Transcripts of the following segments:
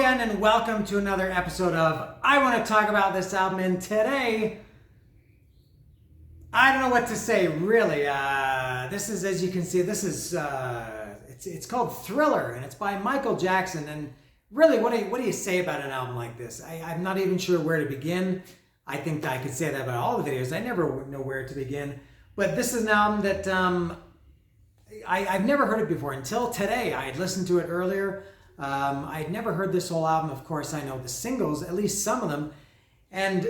again, and welcome to another episode of I Want to Talk About This Album. And today, I don't know what to say, really. This is, as you can see, this is, it's called Thriller, and it's by Michael Jackson. And really, what do you say about an album like this? I'm not even sure where to begin. I think I could say that about all the videos. I never know where to begin. But this is an album that I've never heard it before until today. I had listened to it earlier. I had never heard this whole album. Of course, I know the singles, at least some of them. And,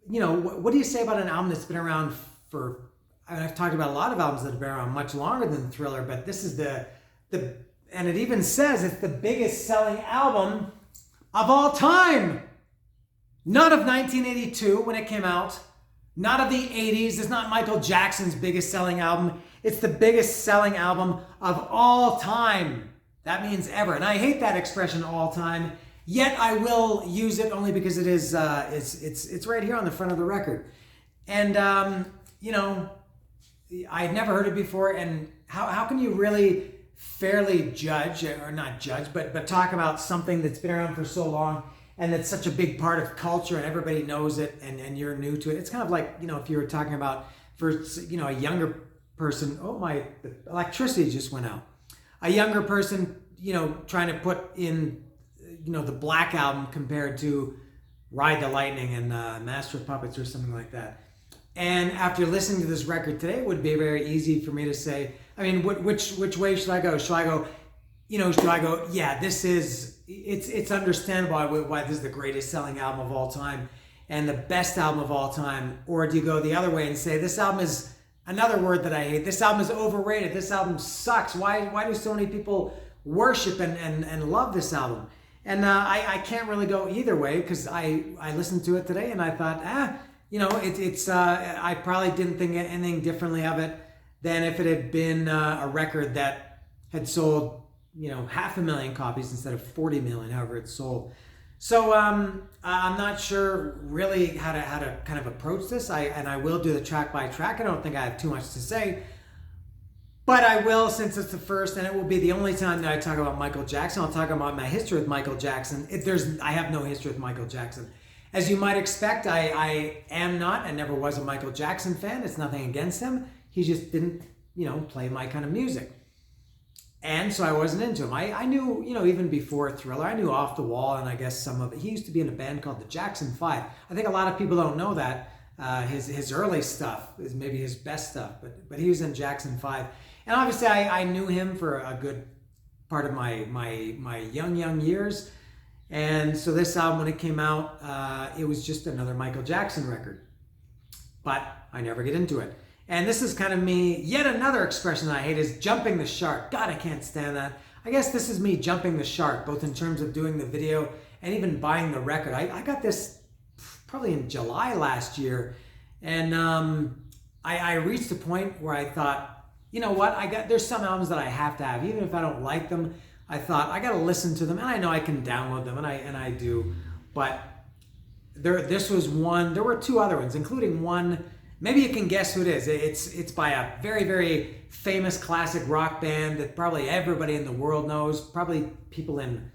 you know, what do you say about an album that's been around for, I mean, I've talked about a lot of albums that have been around much longer than Thriller, but this is and it even says it's the biggest selling album of all time. Not of 1982 when it came out, not of the 80s. It's not Michael Jackson's biggest selling album. It's the biggest selling album of all time. That means ever. And I hate that expression, all time. Yet I will use it only because it is, it's right here on the front of the record. And, you know, I'd never heard it before. And how can you really fairly judge, or not judge, but talk about something that's been around for so long and that's such a big part of culture and everybody knows it and you're new to it? It's kind of like, you know, if you were talking about for, you know, a younger person, the electricity just went out. A younger person, you know, trying to put in, you know, the Black Album compared to Ride the Lightning and Master of Puppets or something like that. And after listening to this record today, it would be very easy for me to say, I mean, which way should I go? Should I go, yeah, it's understandable why this is the greatest selling album of all time and the best album of all time? Or do you go the other way and say, this album is, another word that I hate, this album is overrated, this album sucks, why do so many people worship and love this album? And I can't really go either way, because I listened to it today and I thought, you know, I probably didn't think anything differently of it than if it had been a record that had sold, you know, 500,000 copies instead of 40 million, however it sold. So I'm not sure really how to kind of approach this. I will do the track by track. I don't think I have too much to say, but I will, since it's the first, and it will be the only time that I talk about Michael Jackson. I'll talk about my history with Michael Jackson. I have no history with Michael Jackson. As you might expect, I am not and never was a Michael Jackson fan. It's nothing against him. He just didn't, you know, play my kind of music. And so I wasn't into him. I knew, you know, even before Thriller, I knew Off the Wall, and I guess some of it. He used to be in a band called the Jackson 5. I think a lot of people don't know that. His early stuff is maybe his best stuff, but he was in Jackson 5. And obviously I knew him for a good part of my young years. And so this album, when it came out, it was just another Michael Jackson record. But I never get into it. And this is kind of me, yet another expression that I hate is jumping the shark. God, I can't stand that. I guess this is me jumping the shark, both in terms of doing the video and even buying the record. I got this probably in July last year. And I reached a point where I thought, you know what, there's some albums that I have to have, even if I don't like them. I thought, I got to listen to them, and I know I can download them, and I do. But this was one. There were two other ones, including one. Maybe you can guess who it is. It's by a very, very famous classic rock band that probably everybody in the world knows. Probably people in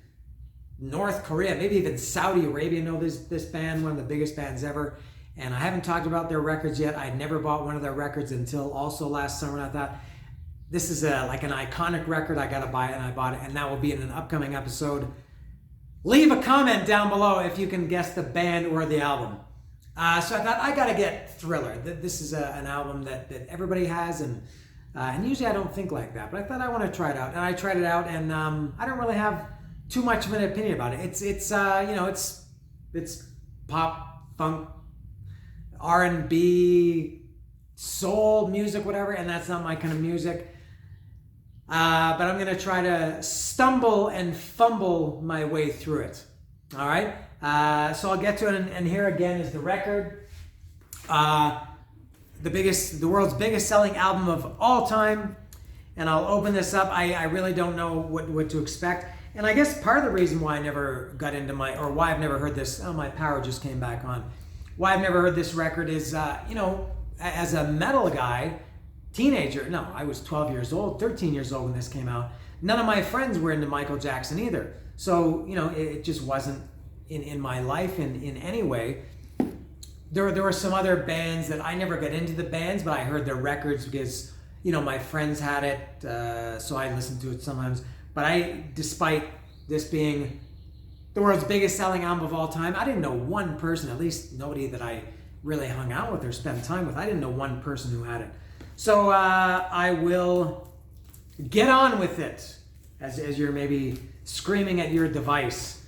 North Korea, maybe even Saudi Arabia know this band, one of the biggest bands ever. And I haven't talked about their records yet. I never bought one of their records until also last summer. And I thought, this is like an iconic record. I got to buy it, and I bought it. And that will be in an upcoming episode. Leave a comment down below if you can guess the band or the album. So I thought, I got to get Thriller. This is an album that everybody has, and usually I don't think like that. But I thought I want to try it out. And I tried it out, and I don't really have too much of an opinion about it. It's you know, it's pop, funk, R&B, soul music, whatever, and that's not my kind of music. But I'm going to try to stumble and fumble my way through it. All right? So I'll get to it, and here again is the record. The world's biggest selling album of all time. And I'll open this up. I really don't know what to expect. And I guess part of the reason why I never got into why I've never heard this, my power just came back on. Why I've never heard this record is, you know, as a metal guy, teenager, no, I was 12 years old, 13 years old when this came out. None of my friends were into Michael Jackson either. So, it just wasn't in my life in any way. There were some other bands that I never got into the bands, but I heard their records because, my friends had it, so I listened to it sometimes. But despite this being the world's biggest selling album of all time, I didn't know one person, at least nobody that I really hung out with or spent time with. I didn't know one person who had it. So I will get on with it as you're maybe screaming at your device.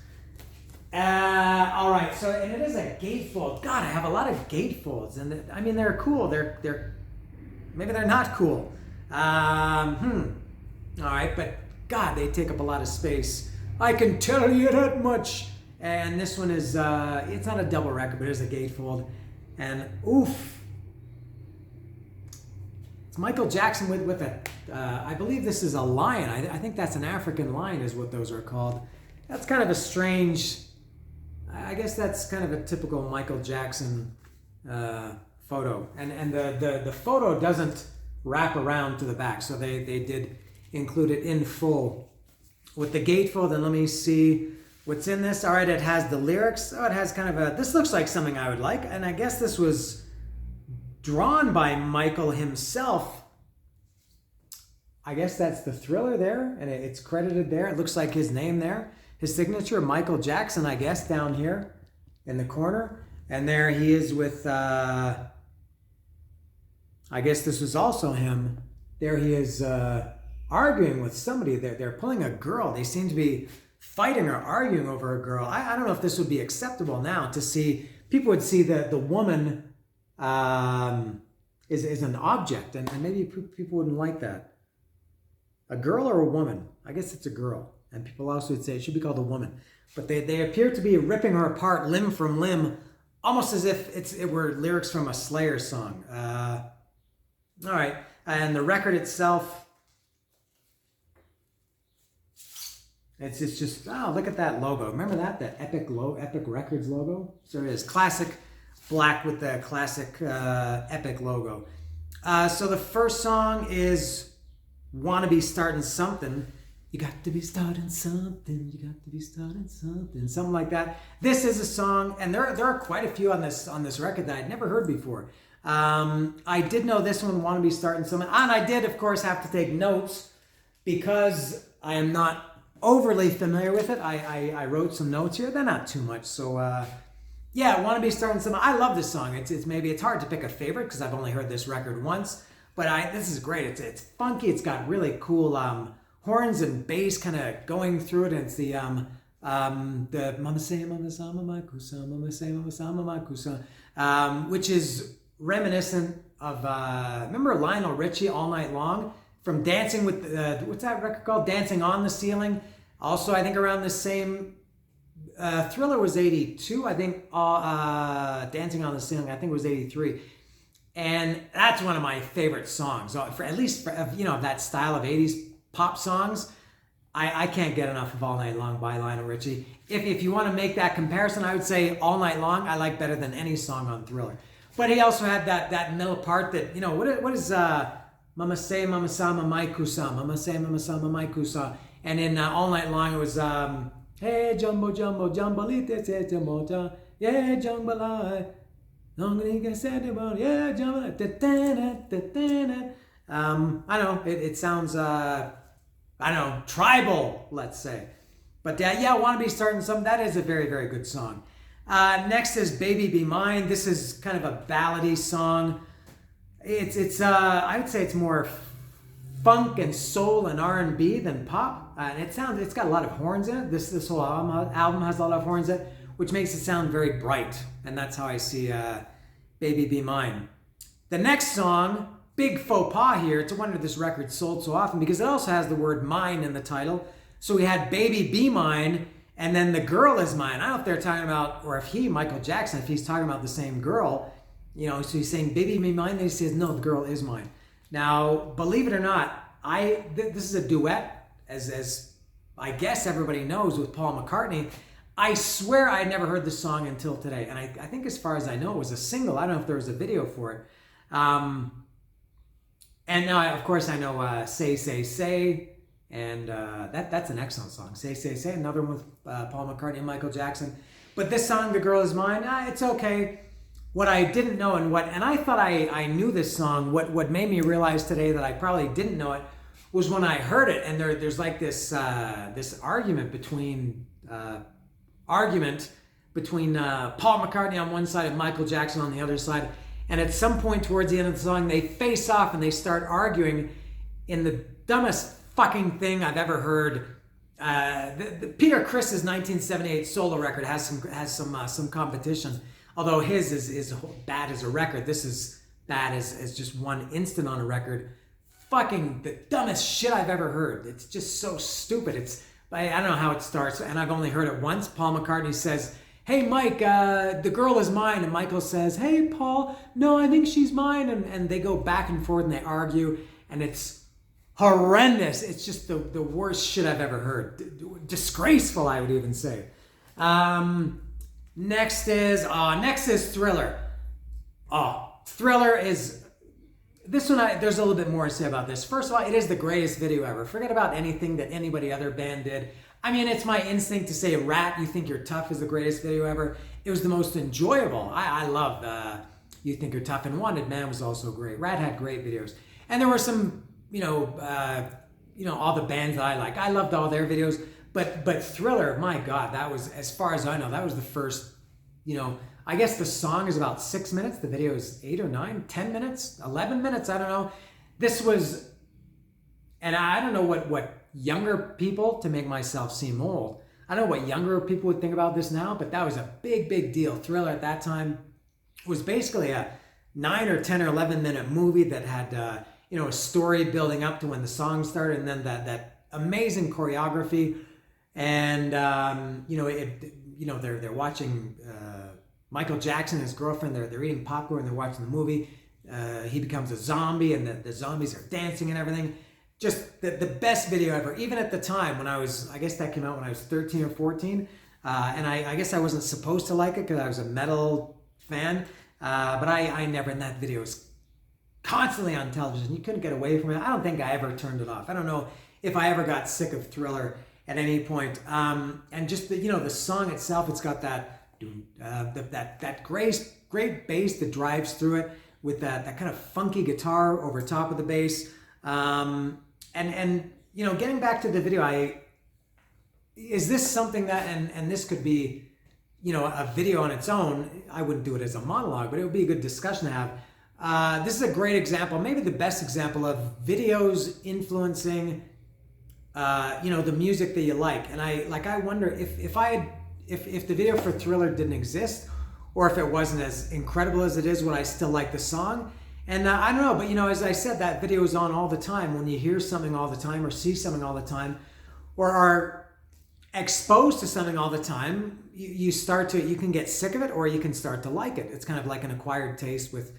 All right, so, and it is a gatefold. God, I have a lot of gatefolds, and they're cool. They're maybe they're not cool. All right, but God, they take up a lot of space. I can tell you that much. And this one is, it's not a double record, but it is a gatefold. And oof. It's Michael Jackson with a, I believe this is a lion. I think that's an African lion is what those are called. That's kind of a strange, I guess that's kind of a typical Michael Jackson photo. And the photo doesn't wrap around to the back. So they did include it in full with the gatefold. And let me see what's in this. All right, it has the lyrics. Oh, it has kind of this looks like something I would like. And I guess this was drawn by Michael himself. I guess that's the Thriller there, and it's credited there. It looks like his name there. His signature, Michael Jackson, I guess, down here in the corner. And there he is with, I guess this was also him. There he is arguing with somebody. They're pulling a girl. They seem to be fighting or arguing over a girl. I don't know if this would be acceptable now to see. People would see the woman is an object, and maybe people wouldn't like that. A girl or a woman? I guess it's a girl. And people also would say it should be called a woman. But they appear to be ripping her apart limb from limb, almost as if it were lyrics from a Slayer song. All right. And the record itself, it's just, oh, look at that logo. Remember that? The Epic Records logo? So it is classic black with the classic Epic logo. So the first song is Wanna Be Starting Something. You got to be starting something. You got to be starting something. Something like that. This is a song, and there are quite a few on this record that I'd never heard before. I did know this one, Want to Be Starting Something. And I did, of course, have to take notes because I am not overly familiar with it. I wrote some notes here. They're not too much. So, yeah, Want to Be Starting Something. I love this song. It's hard to pick a favorite because I've only heard this record once. But this is great. It's funky. It's got really cool horns and bass kind of going through it. And it's the Mama Say Mama Sama Makusa, Mama Say Mama Sama Makusa, which is reminiscent of, remember Lionel Richie, All Night Long? From Dancing with, what's that record called? Dancing on the Ceiling. Also, I think around the same, Thriller was 82. I think Dancing on the Ceiling, I think it was 83. And that's one of my favorite songs, at least for that style of 80s pop songs. I can't get enough of All Night Long by Lionel Richie. If you want to make that comparison, I would say All Night Long I like better than any song on Thriller. But he also had that middle part that, what is Mama Say Mama Sama Mai Kusa, Mama Say Mama Sama Mai Kusa. And in All Night Long it was Hey Jumbo Jumbo Jumbalite Te Jamota, yeah Jumbalai. I don't know, it sounds, tribal, let's say. But yeah, Want to Be Starting Something, that is a very, very good song. Next is Baby Be Mine. This is kind of a ballady song. It's I would say it's more funk and soul and R&B than pop. And it's got a lot of horns in it. This whole album has a lot of horns in it, which makes it sound very bright. And that's how I see Baby Be Mine. The next song, big faux pas here. It's a wonder this record sold so often because it also has the word mine in the title. So we had Baby Be Mine, and then The Girl Is Mine. I don't know if they're talking about, or if Michael Jackson, if he's talking about the same girl. So he's saying Baby Be Mine, then he says, no, the girl is mine. Now, believe it or not, this is a duet, as I guess everybody knows, with Paul McCartney. I swear I never heard this song until today. And I think as far as I know, it was a single. I don't know if there was a video for it. And now, of course, I know Say, Say, Say. And that's an excellent song. Say, Say, Say, another one with Paul McCartney and Michael Jackson. But this song, The Girl Is Mine, it's okay. What I didn't know and I thought I knew this song, what made me realize today that I probably didn't know it was when I heard it, and there's like this argument between Paul McCartney on one side and Michael Jackson on the other side. And at some point towards the end of the song, they face off and they start arguing in the dumbest fucking thing I've ever heard. Peter Criss's 1978 solo record has some competition. Although his is bad as a record, this is bad as just one instant on a record. Fucking the dumbest shit I've ever heard. It's just so stupid. I don't know how it starts, and I've only heard it once. Paul McCartney says, "Hey Mike, the girl is mine," and Michael says, "Hey Paul, no, I think she's mine," and they go back and forth and they argue, and it's horrendous. It's just the worst shit I've ever heard. Disgraceful, I would even say. Next is Thriller. Thriller is this one. There's a little bit more to say about this. First of all, it is the greatest video ever. Forget about anything that anybody other band did. I mean, it's my instinct to say Rat, You Think You're Tough is the greatest video ever. It was the most enjoyable. I love You Think You're Tough, and Wanted Man was also great. Rat had great videos. And there were some, all the bands that I like. I loved all their videos. But Thriller, my God, that was, as far as I know, that was the first, I guess the song is about 6 minutes. The video is 8 or 9, 10 minutes, 11 minutes. I don't know. This was, and I don't know what younger people, to make myself seem old, I don't know what younger people would think about this now, but that was a big deal. Thriller at that time was basically a 9 or 10 or 11 minute movie that had, a story building up to when the song started, and then that amazing choreography. And, they're watching Michael Jackson and his girlfriend. They're eating popcorn. They're watching the movie. He becomes a zombie, and the zombies are dancing and everything. Just the best video ever. Even at the time when I guess that came out when I was 13 or 14. And I guess I wasn't supposed to like it because I was a metal fan. But I never, and that video was constantly on television. You couldn't get away from it. I don't think I ever turned it off. I don't know if I ever got sick of Thriller at any point. And just the song itself, it's got that great bass that drives through it with that kind of funky guitar over top of the bass. And getting back to the video, is this something that, and this could be, a video on its own. I wouldn't do it as a monologue, but it would be a good discussion to have. This is a great example, maybe the best example of videos influencing, the music that you like. And I wonder if the video for Thriller didn't exist, or if it wasn't as incredible as it is, would I still like the song? And I don't know, but as I said, that video is on all the time. When you hear something all the time, or see something all the time, or are exposed to something all the time, you can get sick of it, or you can start to like it. It's kind of like an acquired taste with,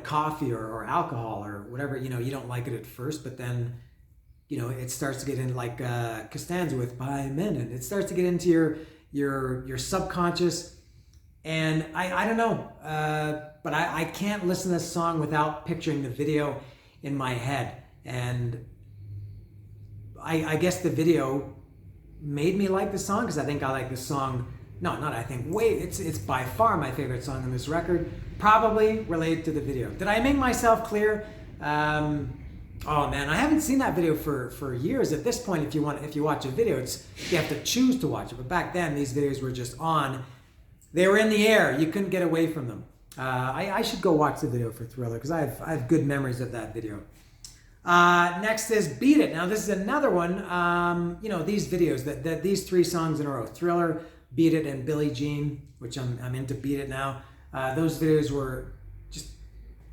coffee or alcohol or whatever. You don't like it at first, but then, it starts to get in, like Costanza with By Minute. It starts to get into your subconscious. And I don't know, but I can't listen to this song without picturing the video in my head. And I guess the video made me like the song, because I think I like the song. No, not I think. Wait, it's by far my favorite song on this record. Probably related to the video. Did I make myself clear? Oh man, I haven't seen that video for years. At this point, if you watch a video, you have to choose to watch it. But back then, these videos were just on. They were in the air. You couldn't get away from them. I should go watch the video for Thriller, because I have good memories of that video. Next is Beat It. Now this is another one. These videos, these 3 songs in a row: Thriller, Beat It, and Billie Jean, which I'm into Beat It now. Those videos were just,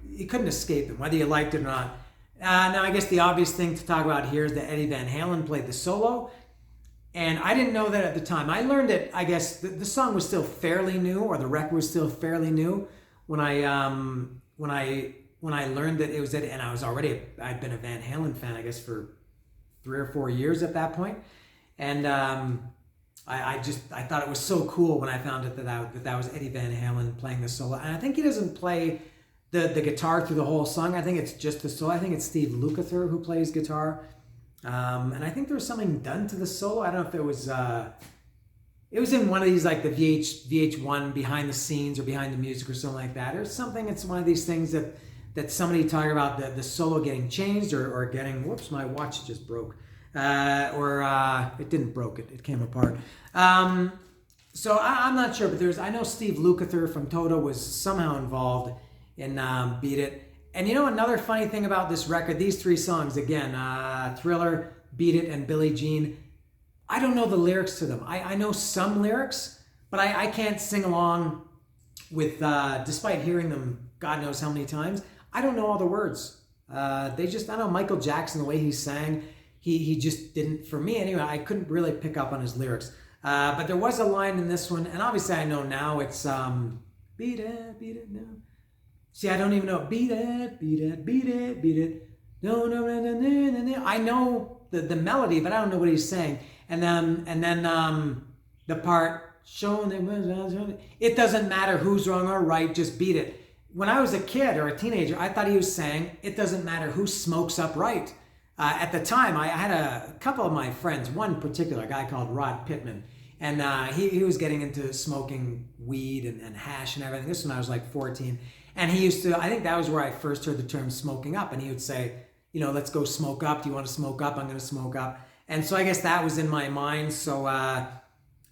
you couldn't escape them, whether you liked it or not. Now I guess the obvious thing to talk about here is that Eddie Van Halen played the solo. And I didn't know that at the time. I learned it, I guess, the song was still fairly new, or the record was still fairly new when I learned that it was Eddie, and I'd been a Van Halen fan, I guess, for 3 or 4 years at that point. And I thought it was so cool when I found out that was Eddie Van Halen playing the solo. And I think he doesn't play the guitar through the whole song. I think it's just the solo. I think it's Steve Lukather who plays guitar. And I think there was something done to the solo. I don't know if it was in one of these like the VH1 behind the scenes or behind the music or something like that or something. It's one of these things that somebody talking about the solo getting changed or getting, whoops, my watch just broke. It didn't broke, it came apart. So I'm not sure, but I know Steve Lukather from Toto was somehow involved in Beat It. And you know another funny thing about this record, these three songs, again, Thriller, Beat It, and Billie Jean, I don't know the lyrics to them. I know some lyrics, but I can't sing along with, despite hearing them God knows how many times, I don't know all the words. I don't know, Michael Jackson, the way he sang, he just didn't, for me anyway, I couldn't really pick up on his lyrics. But there was a line in this one, and obviously I know now it's, beat it now. See, I don't even know, beat it, beat it, beat it, beat it. No, no, no, no, no, no, no. I know the melody, but I don't know what he's saying. And then the part, it doesn't matter who's wrong or right, just beat it. When I was a kid or a teenager, I thought he was saying, it doesn't matter who smokes up right. At the time, I had a couple of my friends, one particular guy called Rod Pittman, and he was getting into smoking weed and hash and everything. This was when I was like 14. And he used to, I think that was where I first heard the term smoking up. And he would say, let's go smoke up. Do you want to smoke up? I'm going to smoke up. And so I guess that was in my mind. So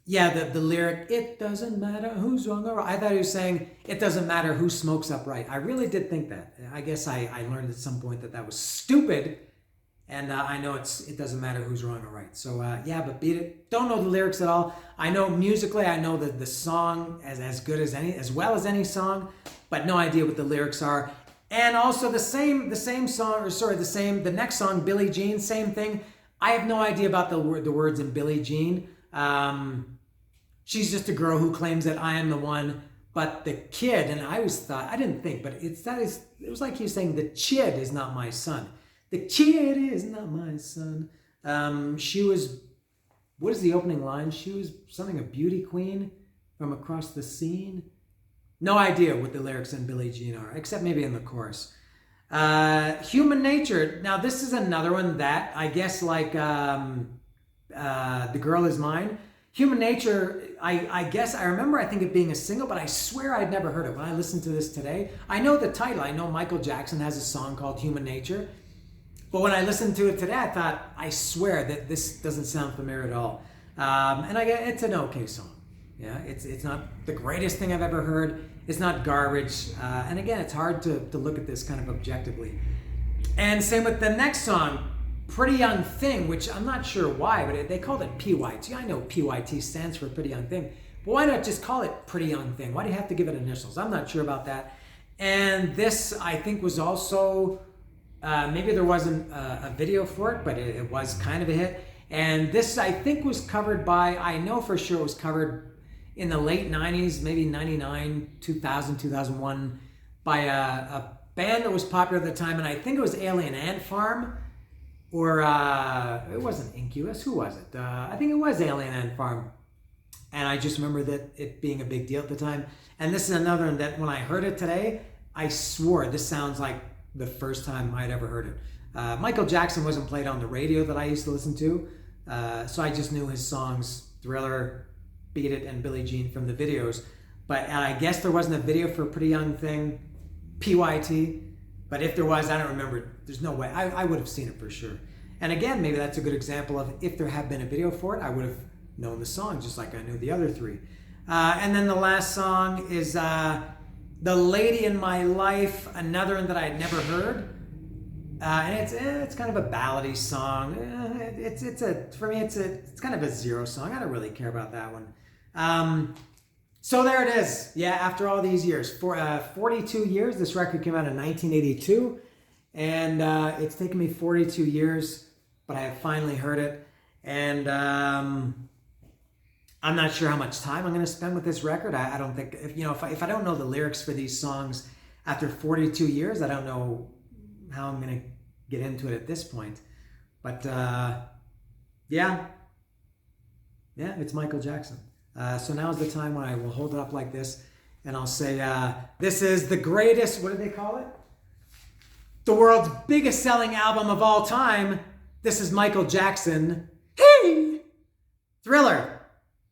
the lyric, it doesn't matter who's wrong or right. I thought he was saying, it doesn't matter who smokes up right. I really did think that. I guess I learned at some point that was stupid. And I know it doesn't matter who's wrong or right. So but Beat It. Don't know the lyrics at all. I know musically, I know the song as good as well as any song, but no idea what the lyrics are. And also the next song, Billie Jean, same thing. I have no idea about the words in Billie Jean. She's just a girl who claims that I am the one, but the kid, and I always thought, I didn't think, but it was like he was saying, the chid is not my son. The kid is not my son. She was, what is the opening line? She was something, a beauty queen from across the scene. No idea what the lyrics in Billie Jean are, except maybe in the chorus. Human Nature. Now this is another one that I guess like The Girl Is Mine. Human Nature, I guess, I remember I think it being a single, but I swear I'd never heard it. When I listened to this today, I know the title. I know Michael Jackson has a song called Human Nature. But when I listened to it today, I thought, I swear that this doesn't sound familiar at all. And it's an okay song. Yeah, it's not the greatest thing I've ever heard. It's not garbage. And again, it's hard to look at this kind of objectively. And same with the next song, Pretty Young Thing, which I'm not sure why, but they called it PYT. I know PYT stands for Pretty Young Thing. But why not just call it Pretty Young Thing? Why do you have to give it initials? I'm not sure about that. And this, I think, was also... maybe there wasn't a video for it, but it was kind of a hit. And this, I think, was covered by, I know for sure it was covered in the late 90s, maybe 99, 2000, 2001, by a band that was popular at the time. And I think it was Alien Ant Farm, or it wasn't Incubus. Who was it? I think it was Alien Ant Farm. And I just remember that it being a big deal at the time. And this is another one that when I heard it today, I swore this sounds like the first time I'd ever heard it. Michael Jackson wasn't played on the radio that I used to listen to, so I just knew his songs, Thriller, Beat It, and Billie Jean from the videos. But I guess there wasn't a video for Pretty Young Thing, PYT, but if there was, I don't remember. There's no way. I would have seen it for sure. And again, maybe that's a good example of if there had been a video for it, I would have known the song just like I knew the other three. And then the last song is... The Lady in My Life, another one that I had never heard, and it's kind of a ballady song. For me it's kind of a zero song. I don't really care about that one. So there it is. Yeah, after all these years, for 42 years, this record came out in 1982, and it's taken me 42 years, but I have finally heard it, and. I'm not sure how much time I'm going to spend with this record. I don't think, if I don't know the lyrics for these songs after 42 years, I don't know how I'm going to get into it at this point. But it's Michael Jackson. So now's the time when I will hold it up like this and I'll say, this is the greatest, what do they call it? The world's biggest selling album of all time, This is Michael Jackson. Hey! Thriller.